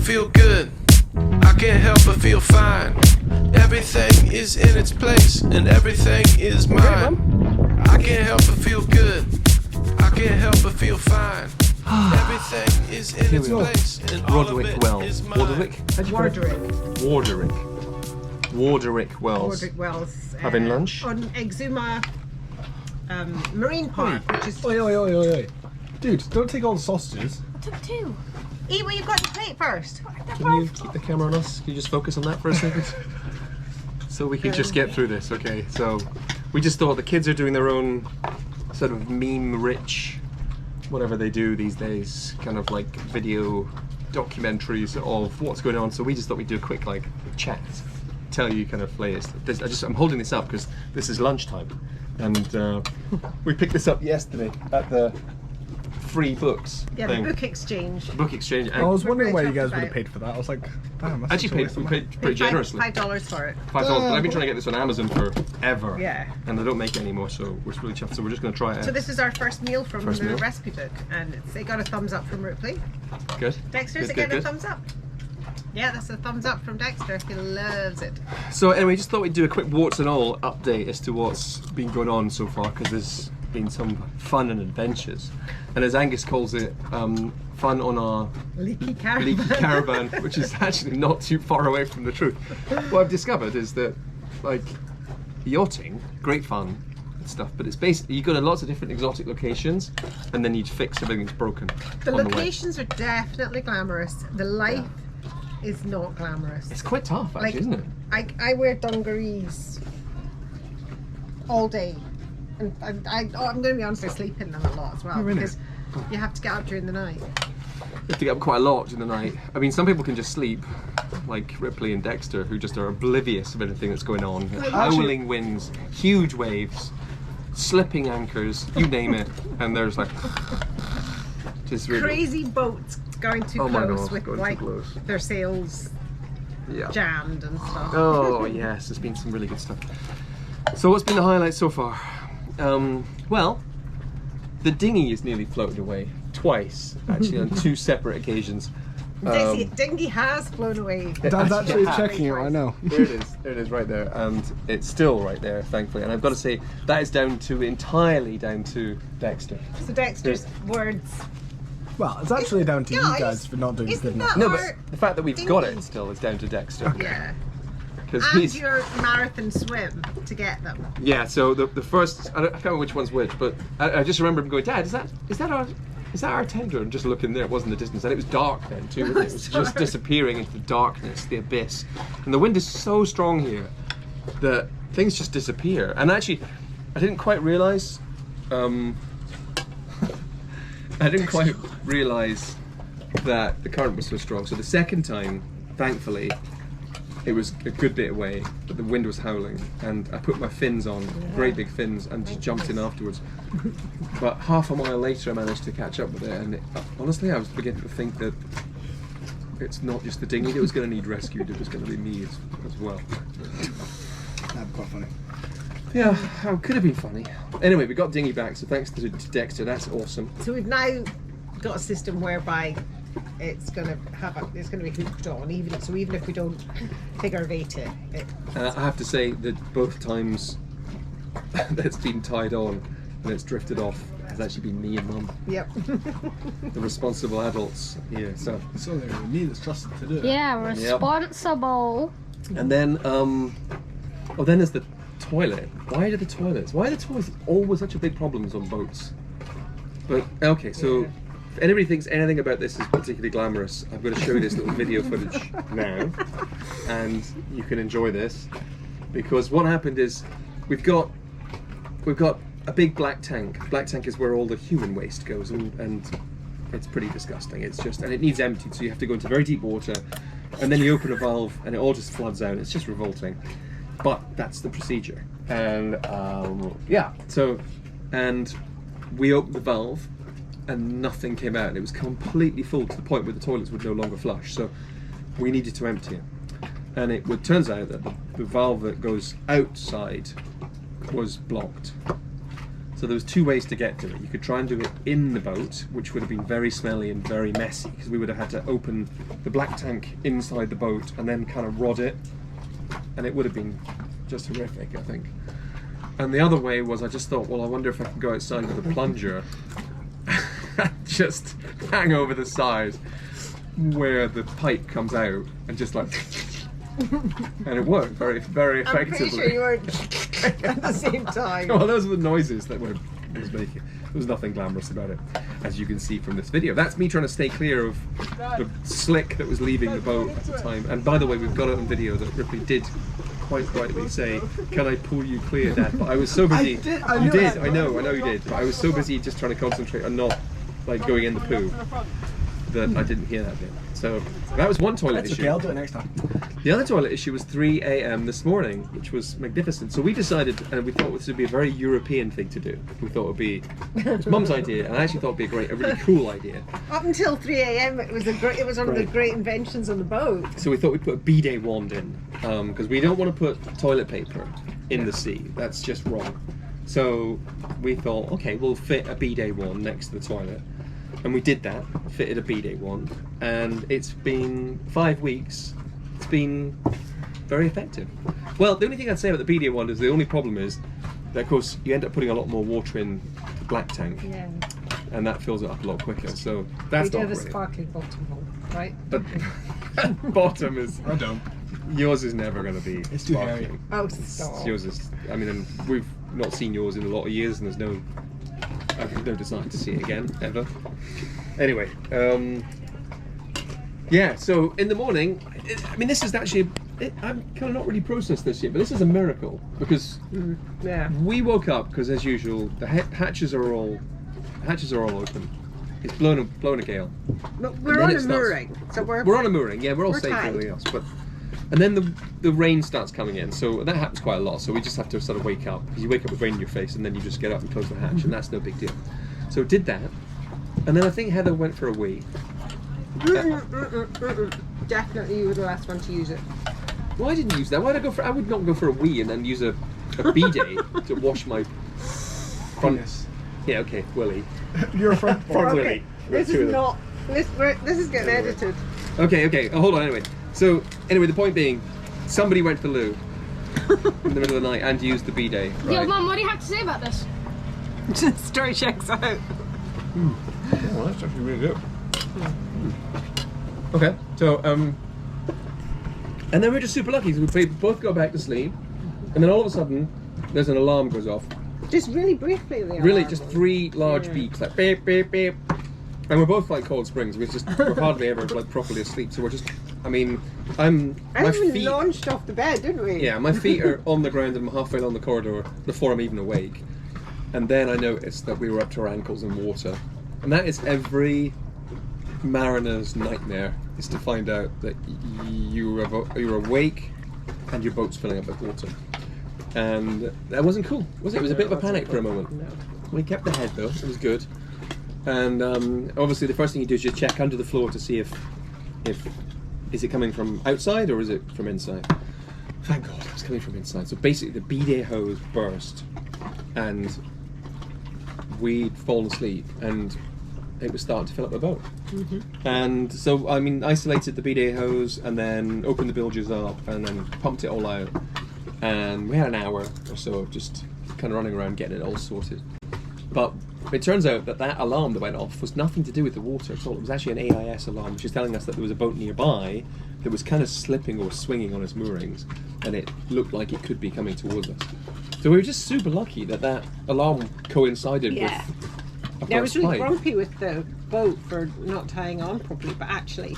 feel good. I can't help but feel fine. Everything is in its place and everything is mine. I can't help but feel good. I can't help but feel fine. Everything is in its place and all of Roderick it Wells. is mine. Warderick Wells. Warderick Wells. Having lunch? On Exuma Marine Park, which is... Oi. Dude, don't take all the sausages. I took 2. Eat what you've got to plate first. Can you keep the camera on us? Can you just focus on that for a second? So we can just get through this, okay? So we just thought the kids are doing their own sort of meme-rich, whatever they do these days, kind of like video documentaries of what's going on. So we just thought we'd do a quick like chat, tell you kind of latest. I'm holding this up because this is lunchtime, and we picked this up yesterday at the free books Yeah, thing. the book exchange. Book exchange. I was wondering why you guys about- would have paid for that. I was like, damn, that's Actually such a waste of we money. paid pretty generously. $5 for it. $5, but I've been trying to get this on Amazon forever. Yeah. And they don't make it anymore, so we're really chuffed. So we're just going to try it out. So this is our first meal from First the meal. recipe book, and it got a thumbs up from Ripley. Good. Dexter's Good, again good, a good. thumbs up. Yeah, that's a thumbs up from Dexter. He loves it. So anyway, just thought we'd do a quick warts and all update as to what's been going on so far, because there's been some fun and adventures. And as Angus calls it, fun on our Leaky caravan. leaky caravan, which is actually not too far away from the truth. What I've discovered is that, like, yachting, great fun and stuff, but it's basically, you go to lots of different exotic locations, and then you'd fix everything that's broken The on the way. locations are definitely glamorous. The life is not glamorous. It's quite tough, actually, Like, isn't it? I wear dungarees all day, and I'm going to be honest, I sleep in them a lot as well, really? because you have to get up during the night. You have to get up quite a lot in the night. I mean, some people can just sleep, like Ripley and Dexter, who just are oblivious of anything that's going on. Howling winds, huge waves, slipping anchors, you name it, and there's like just really, Crazy boats going too Oh my close God, with going too like close. their sails yeah. jammed and stuff. Oh yes, there's been some really good stuff. So what's been the highlight so far? Well, the dinghy is nearly floated away twice, actually, on 2 separate occasions. Dinghy has flown away. Dad's actually Yeah. checking it right now. There it is right there, and it's still right there, thankfully. And I've got to say, that is entirely down to Dexter. So Dexter's words. Well, it's actually down to you Guys, guys for not doing isn't good that enough. No, Or but the fact that we've got dinghy. it still is down to Dexter. Yeah. Because And he's your marathon swim to get them. yeah. So the first, I can't remember which one's which, but I just remember him going, Dad, is that our tender? And just looking there, it wasn't the distance, and it was dark then too. Wasn't it? It was just Sorry. disappearing into the darkness, the abyss, and the wind is so strong here that things just disappear. And actually, I didn't quite realise. I didn't quite realise that the current was so strong. So the second time, thankfully, it was a good bit away, but the wind was howling, and I put my fins on, great big fins, and just jumped in afterwards. But half a mile later, I managed to catch up with it, and honestly, I was beginning to think that it's not just the dinghy that was going to need rescued; it was going to be me as well. That'd be quite funny. Yeah, how could have been funny. Anyway, we got dinghy back, so thanks to Dexter. That's awesome. So we've now got a system whereby it's going to be hooked on, even if we don't figure eight it. I have to say that both times that's been tied on and it's drifted off has actually been me and Mum, Yep. the responsible adults here. So, It's only me that's trusted to do it. Yeah, responsible. and then then there's the toilet. Why are the toilets always such a big problem on boats? But okay, so if anybody thinks anything about this is particularly glamorous, I'm going to show you this little video footage now, and you can enjoy this, because what happened is we've got a big black tank. Black tank is where all the human waste goes, and it's pretty disgusting. It's just, and it needs emptied, so you have to go into very deep water, and then you open a valve, and it all just floods out. It's just revolting, but that's the procedure. And and we opened the valve, and nothing came out. It was completely full to the point where the toilets would no longer flush. So we needed to empty it, and it turns out that the valve that goes outside was blocked. So there was two ways to get to it. You could try and do it in the boat, which would have been very smelly and very messy, because we would have had to open the black tank inside the boat and then kind of rod it, and it would have been just horrific, I think. And the other way was I just thought, well, I wonder if I can go outside with a plunger just hang over the side where the pipe comes out and just like and it worked very, very effectively. I'm pretty sure you weren't at the same time. Well, those were the noises that it was making. There was nothing glamorous about it, as you can see from this video. That's me trying to stay clear of the slick that was leaving the boat at the time. And by the way, we've got it on video that Ripley did quite rightly say, "Can I pull you clear, Dad?" But I was so busy. I know you did. But I was so busy just trying to concentrate on not like going in the poo that I didn't hear that bit. So that was one toilet That's issue. okay, I'll do it next time. The other toilet issue was 3 a.m. this morning, which was magnificent. So we decided, and we thought this would be a very European thing to do. We thought it would be, it's Mum's idea, and I actually thought it would be a really cool idea. Up until 3 a.m. it was one of the great inventions on the boat. So we thought we'd put a bidet wand in, because we don't want to put toilet paper in the sea. That's just wrong. So we thought, okay, we'll fit a bidet wand next to the toilet. And we did that, fitted a bidet wand, and it's been 5 weeks. It's been very effective. Well, the only thing I'd say about the bidet wand is the only problem is that, of course, you end up putting a lot more water in the black tank, Yeah. and that fills it up a lot quicker. So that's We do not have a great. sparkling bottom hole, right? But bottom is I don't. yours is never going to be. It's too hairy. sparkling. Oh, stop. Yours is. I mean, and we've not seen yours in a lot of years, and there's no. I've no desire to see it again ever. Anyway, yeah. So in the morning, I mean, this is actually. I'm kind of not really processed this yet, but this is a miracle because Yeah. we woke up because, as usual, the hatches are all open. It's blown a gale. But we're then on it a starts- mooring, so We're on a mooring, yeah. We're all We're safe and tied. everything else, but and then the rain starts coming in, so that happens quite a lot. So we just have to sort of wake up because you wake up with rain in your face, and then you just get up and close the hatch, and that's no big deal. So did that, and then I think Heather went for a wee. Definitely you were the last one to use it. Well, I didn't use that. Why did I go for? I would not go for a wee and then use a bidet to wash my front. Penis. Yeah, okay, Willie. You're front. Front Okay, Willie. this Two of is them. not. This is getting Anyway. edited. Okay. Oh, hold on. Anyway, so anyway, the point being, somebody went to the loo in the middle of the night and used the bidet. Yo, Right? Mum, what do you have to say about this? Story checks out. Well, that's actually really good. Okay, so and then we're just super lucky. So we both go back to sleep, and then all of a sudden, there's an alarm goes off. Just really briefly, the Really, alarm just went. 3 large Yeah. beeps, like beep, beep, beep. And we're both like Cold Springs. We're hardly ever like properly asleep. So we're just, I mean, my And we feet. launched off the bed, didn't we? Yeah, my feet are on the ground and I'm halfway along the corridor before I'm even awake. And then I noticed that we were up to our ankles in water. And that is every mariner's nightmare, is to find out that you're awake and your boat's filling up with water. And that wasn't cool, was it? It was a bit of a panic for a moment. No. We kept the head though, it was good. And obviously the first thing you do is just check under the floor to see if is it coming from outside or is it from inside. Thank God it was coming from inside. So basically the bidet hose burst and we'd fallen asleep and it was starting to fill up the boat. And so I mean isolated the bidet hose and then opened the bilges up and then pumped it all out. And we had an hour or so of just kind of running around getting it all sorted. But it turns out that alarm that went off was nothing to do with the water at all. It was actually an AIS alarm, which is telling us that there was a boat nearby that was kind of slipping or swinging on its moorings, and it looked like it could be coming towards us. So we were just super lucky that alarm coincided Yeah. with a Yeah, I was burst really pipe. grumpy with the boat for not tying on properly, but actually,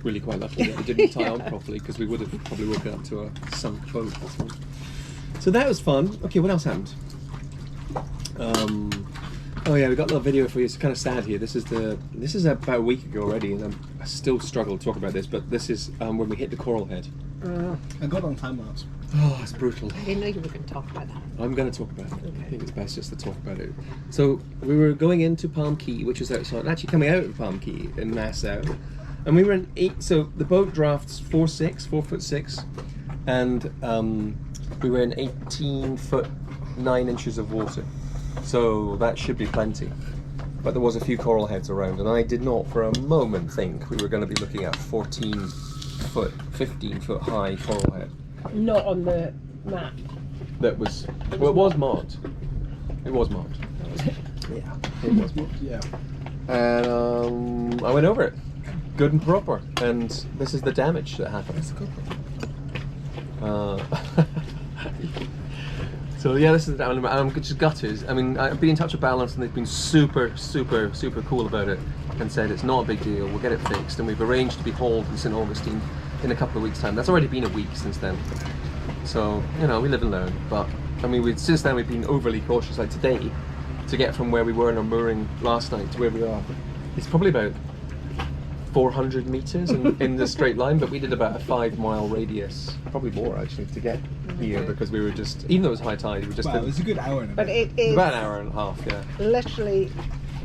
Really quite lucky that it didn't tie on properly because we would have probably woken up to a sunk boat. So that was fun. Okay, what else happened? Oh yeah, we got a little video for you. It's kind of sad here. This is about a week ago already, and I still struggle to talk about this. But this is when we hit the coral head. I got on time lapse. Oh, it's brutal. I didn't know you were going to talk about that. I'm going to talk about it. I think it's best just to talk about it. So we were going into Palm Key, which was outside, actually coming out of Palm Key in Nassau, and we were in 8. So the boat drafts 4'6", and we were in 18 foot 9 inches of water. So that should be plenty. But there was a few coral heads around, and I did not for a moment think we were going to be looking at 15 foot high coral head. Not on the map. That was, well, it was marked. It was marked. Yeah, it was marked. Yeah. And I went over it, good and proper. And this is the damage that happened. So yeah, this is the damage. I'm just gutted. I mean, I've been in touch with Balance, and they've been super cool about it, and said it's not a big deal. We'll get it fixed, and we've arranged to be hauled in St Augustine in a couple of weeks' time. That's already been a week since then. So, you know, we live and learn. But, I mean, since then we've been overly cautious. Like today, to get from where we were in our mooring last night to where we are, it's probably about 400 metres in the straight line, but we did about a 5-mile radius, probably more actually, to get here, because we were just, even though it was high tide, we were just Wow, it was a good hour and a But bit. it is about an hour and a half, yeah. literally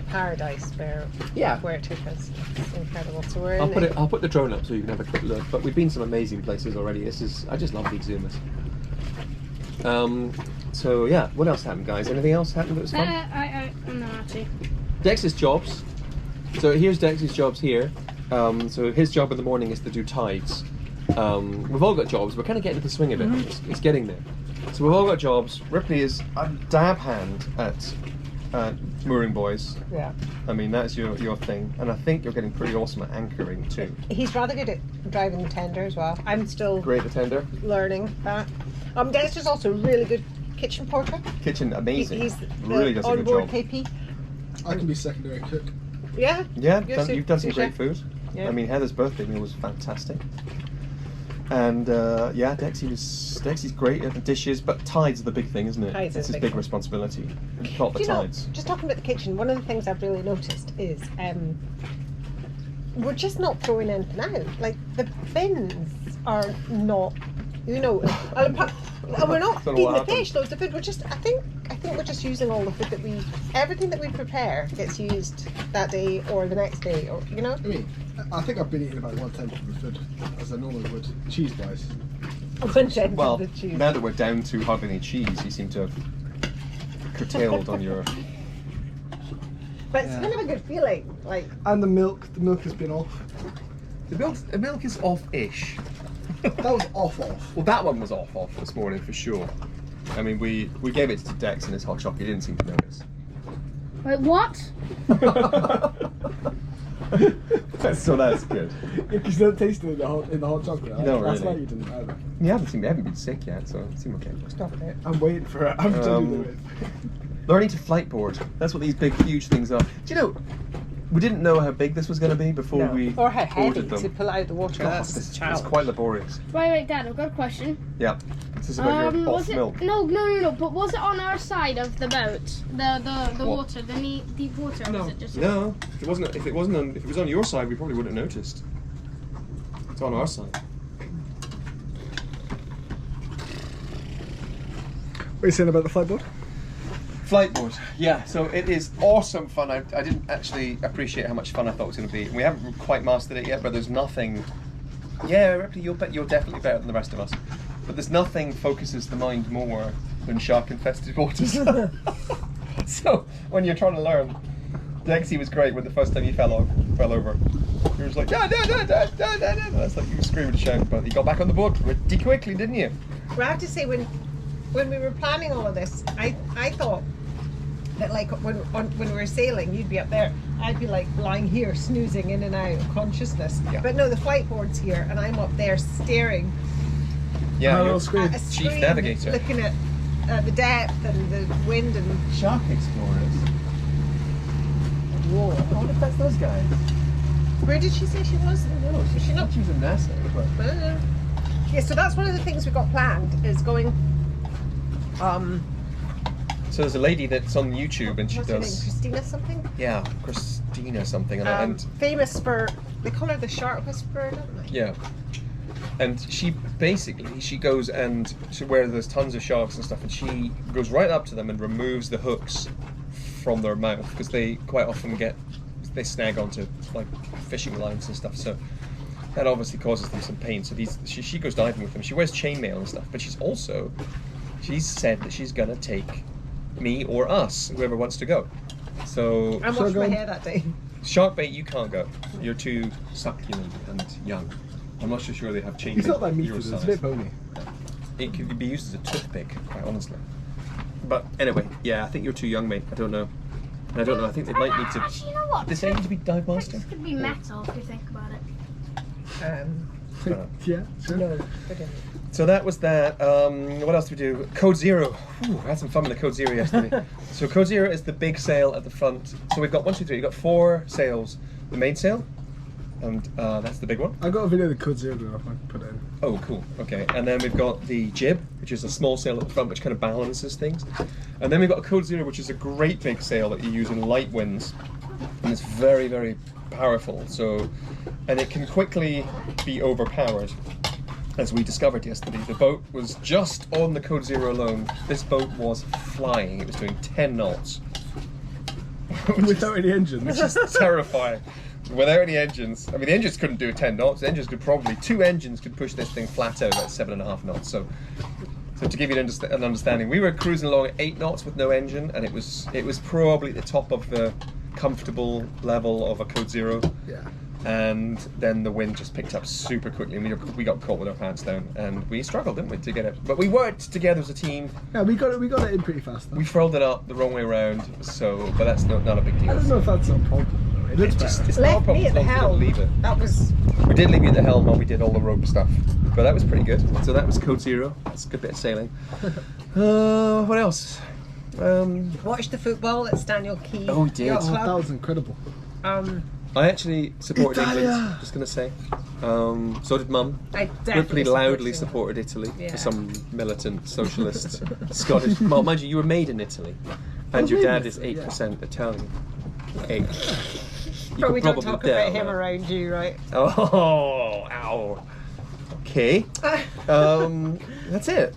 paradise where Yeah. it took us. It's incredible. So we're I'll in put the drone up so you can have a quick look. But we've been some amazing places already. I just love the Exumas. So yeah, what else happened, guys? Anything else happened that was fun? No, actually. Dex's jobs. So here's Dex's jobs here. So his job in the morning is to do tides. We've all got jobs. We're kind of getting into the swing of it. It's getting there. So we've all got jobs. Ripley is a dab hand at mooring buoys. Yeah. I mean, that's your thing. And I think you're getting pretty awesome at anchoring too. He's rather good at driving the tender as well. I'm still Great attender. learning that. Dexter's also a really good kitchen porter. Kitchen, amazing. He's really the does a good onboard job. KP. I can be secondary cook. Yeah. Yeah, You're you've done some sous great chef. food. Yeah. I mean, Heather's birthday meal was fantastic. And yeah, Dexy's great at the dishes, but tides are the big thing, isn't it? Tides is it's his big big one. responsibility. Plot the Do you know, tides. just talking about the kitchen, one of the things I've really noticed is we're just not throwing anything out. Like the bins are not, and we're not Don't know feeding what the happened. fish loads of food. We're just, I think we're just using all the food everything that we prepare gets used that day or the next day, or you know. I mean, I think I've been eating about 1/10 of the food as I normally would, cheese-wise. Well, the cheese. now that we're down to hardly any cheese, you seem to have curtailed on your... But it's kind of a good feeling, like. And the milk has been off. The milk is off-ish. That was off. Well, that one was off this morning for sure. I mean, we gave it to Dex in his hot chocolate. He didn't seem to notice. Wait, what? So that's good. Because you don't taste it in the hot chocolate. Right? No, Last really. night you didn't either. You haven't been sick yet, so it seemed okay. Stop it. I'm waiting for it. I'm telling you. Learning to flight board. That's what these big, huge things are. Do you know, we didn't know how big this was going to be before we Or how heavy ordered them. to pull out of the water. God, That's this a is challenge. quite laborious. Wait, Dad, I've got a question. Yeah. This is about your off Was it? milk. No. But was it on our side of the boat? The What? water, the deep water? Or was it just? No. If it was on your side, we probably wouldn't have noticed. It's on our side. What are you saying about the flight board? Flightboard, yeah. So it is awesome fun. I didn't actually appreciate how much fun I thought it was going to be. We haven't quite mastered it yet, but there's nothing. Yeah, Ripley, you're definitely better than the rest of us. But there's nothing focuses the mind more than shark-infested waters. So when you're trying to learn, Dexy was great when the first time he fell over. He was like, da, da, da, da, da, da, da. That's like you were screaming to shout, but he got back on the board pretty quickly, didn't you? Well, I have to say, when we were planning all of this, I thought that like when we were sailing, you'd be up there, I'd be like lying here snoozing in and out of consciousness. Yeah. But no, the flight board's here, and I'm up there staring Yeah, Oh, you're screen. at a Chief screen, navigator. looking at the depth and the wind and. Shark explorers. Whoa! I wonder if that's those guys. Where did she say she was? No, She not. She was in NASA. But... Yeah, so that's one of the things we've got planned is going. So there's a lady that's on YouTube and she What's her name? does. Christina something. Yeah, Christina something. And Famous for, they call her the shark whisperer, don't they? yeah. And she goes and where there's tons of sharks and stuff, and she goes right up to them and removes the hooks from their mouth, because they quite often they snag onto like fishing lines and stuff. So that obviously causes them some pain. So she goes diving with them. She wears chainmail and stuff, but she's said that she's gonna take me or us, whoever wants to go. So I washed my hair that day. shark bait, you can't go. You're too succulent and young. I'm not so sure they have changed. It's not that meaty, your it's size. a bit bony. It could be used as a toothpick, quite honestly. But anyway, yeah, I think you're too young, mate. I don't know. And I don't know. I think they might need to. Actually, you know what? Does they need to be dive master? This could be metal if you think about it. Yeah, sure. No, they didn't. So that was that. What else did we do? Code Zero. Ooh, I had some fun with the Code Zero yesterday. So Code Zero is the big sale at the front. So we've got 1, 2, 3. We've got 4 sales. The main sale, and that's the big one. I got a video of the Code Zero though, if I put it in. Oh, cool. Okay. And then we've got the Jib, which is a small sale at the front, which kind of balances things. And then we've got a Code Zero, which is a great big sale that you use in light winds, and it's very, very powerful. So, and it can quickly be overpowered. As we discovered yesterday, the boat was just on the Code Zero alone. This boat was flying. It was doing 10 knots. Without any engines. Which is terrifying. Without any engines. I mean, the engines couldn't do 10 knots. The engines could probably, 2 engines could push this thing flat out at 7.5 knots. So to give you an understanding, we were cruising along at 8 knots with no engine, and it was probably at the top of the comfortable level of a Code Zero. Yeah. And then the wind just picked up super quickly, and we got caught with our pants down, and we struggled, didn't we, to get it? But we worked together as a team. Yeah, we got it in pretty fast. Though. We furled it up the wrong way around, so but that's not a big deal. I don't know if that's a problem. Though. It looks better. It's not a Left problem me as at the long as we don't helm. leave it. That was. We did leave you at the helm while we did all the rope stuff, but that was pretty good. So that was Code Zero. That's a good bit of sailing. What else? Watched the football at Staniel Key. Oh, we did. Yacht Oh, Club. that was incredible. I actually supported Italia! England. Just gonna say. So did Mum. I Ripley definitely loudly supported supported Italy Yeah. for some militant socialist Scottish. Well, mind you, you were made in Italy, and your dad is 8% Italian. 8. You But we could don't talk probably about tell him that. around you, right? Oh, ow. Okay. That's it.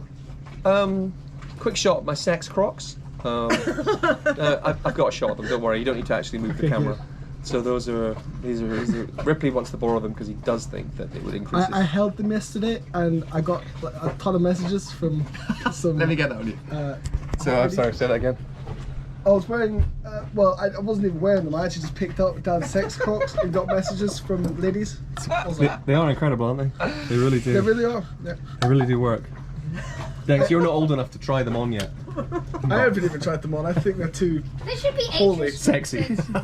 Quick shot of my sex Crocs. I've got a shot of them. Don't worry. You don't need to actually move the camera. So these are Ripley wants to borrow them because he does think that it would increase. I held them yesterday and I got a ton of messages from some. Let me get that on you. So I'm sorry. Say that again. I was wearing, well, I wasn't even wearing them. I actually just picked up Dad's sex Crocs and got messages from ladies. I was like, They are incredible, aren't they? They really do. they really are. Yeah. They really do work. Dex, you're not old enough to try them on yet. I haven't even tried them on. I think they're too. They should be age Holy sexy. restricted.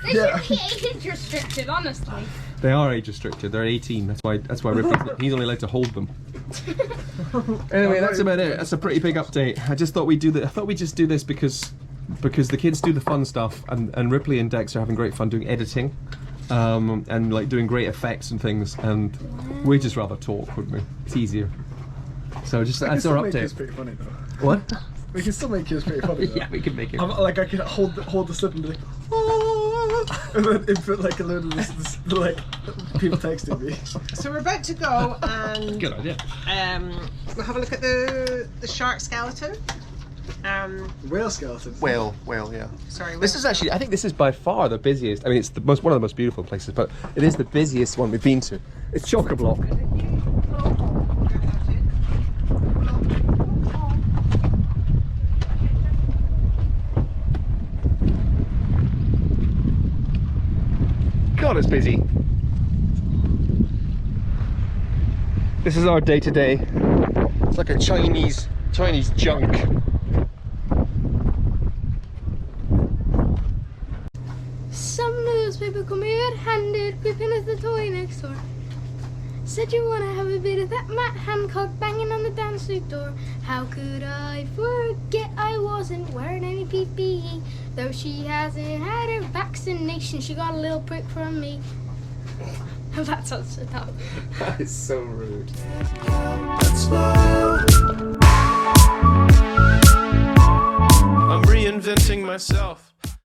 They Yeah. should be age restricted, honestly. They are age restricted. They're 18. That's why he's only allowed to hold them. Anyway, that's about it. That's a pretty big update. I just thought we'd do that. I thought we'd just do this because the kids do the fun stuff, and Ripley and Dex are having great fun doing editing, and like doing great effects and things, and we'd just rather talk, wouldn't we? It's easier. So just that's our Make yours update. pretty funny though. What? We can still make yours pretty funny. Though. Yeah, we can make it. Like I could hold the slip and be like, "Ah," and then input like a load of this like people texting me. So we're about to go and Good idea. we'll have a look at the shark skeleton. Whale skeleton. Whale, yeah. Sorry. This is actually, I think this is by far the busiest. I mean, it's one of the most beautiful places, but it is the busiest one we've been to. It's chock-a-block. God, it's busy. This is our day-to-day. It's like a Chinese junk. Some newspaper come here, handed creeping at the toy next door. Said you wanna have a bit of that Matt Hancock banging on the dance suit door. How could I forget I wasn't wearing any PPE? Though she hasn't had her vaccination, she got a little prick from me. That's also tough. That is so rude. I'm reinventing myself.